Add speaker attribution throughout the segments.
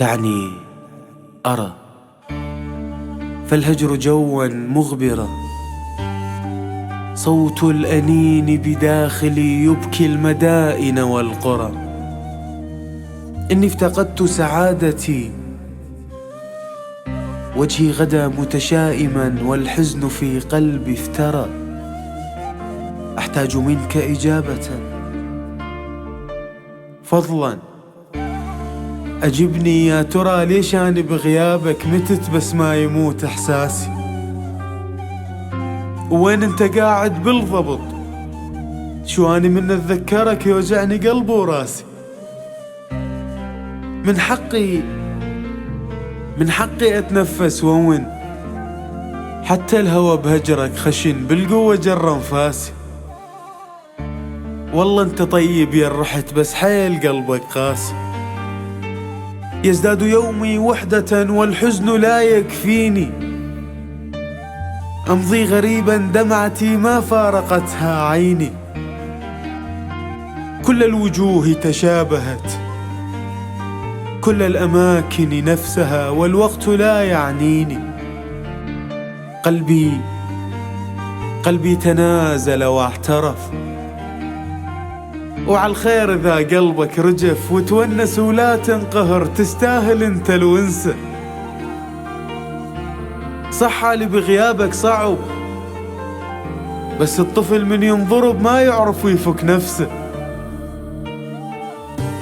Speaker 1: دعني أرى فالهجر جوا مغبرا، صوت الأنين بداخلي يبكي المدائن والقرى. إني افتقدت سعادتي، وجهي غدا متشائما والحزن في قلبي افترى. أحتاج منك إجابة، فضلا أجبني يا ترى ليش أنا بغيابك متت بس ما يموت إحساسي؟ وين أنت قاعد بالضبط؟ شو أنا من أتذكرك يوجعني قلبي وراسي. من حقي أتنفس وون، حتى الهوى بهجرك خشن بالقوة جر أنفاسي. والله أنت طيب يا رحت بس حيل قلبك قاسي. يزداد يومي وحدة والحزن لا يكفيني، أمضي غريبا دمعتي ما فارقتها عيني. كل الوجوه تشابهت، كل الأماكن نفسها، والوقت لا يعنيني. قلبي تنازل واعترف، وعلى الخير إذا قلبك رجف وتونس ولا تنقهر، تستاهل انت الونسة. صح اللي بغيابك صعب، بس الطفل من ينضرب ما يعرف يفك نفسه.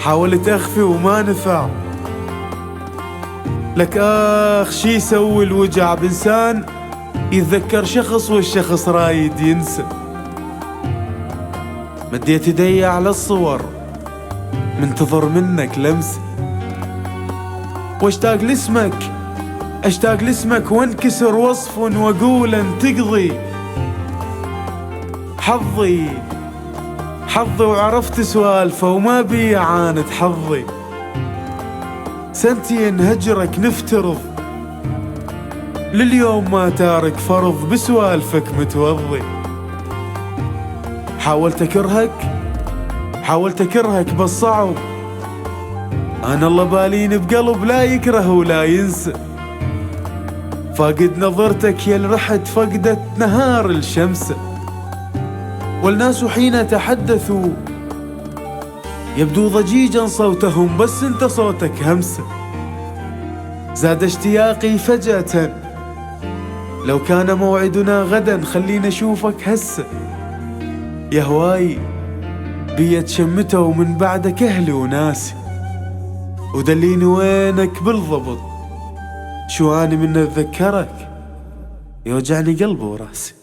Speaker 1: حاولت أخفي وما نفع، لك شي يسوي الوجع بإنسان يتذكر شخص والشخص رايد ينسى. مديت يدي على الصور منتظر منك لمسة، واشتاق لاسمك وانكسر وصف واقول ان تقضي حظي وعرفت سوالفه وما بي عاند حظي. سنتين هجرك نفترض، لليوم ما تارك فرض بسوالفك متوضي. حاولت أكرهك بس صعب، أنا الله بالين بقلب لا يكره ولا ينسى. فاقد نظرتك يا الرحت فقدت نهار الشمس، والناس حين تحدثوا يبدو ضجيجا صوتهم بس انت صوتك همسة. زاد اشتياقي فجأة، لو كان موعدنا غدا خلينا اشوفك هسه. يا هواي بيت شمته ومن بعدك اهلي وناسي، ودليني وينك بالضبط. شو اني من اتذكرك يوجعني قلبي وراسي.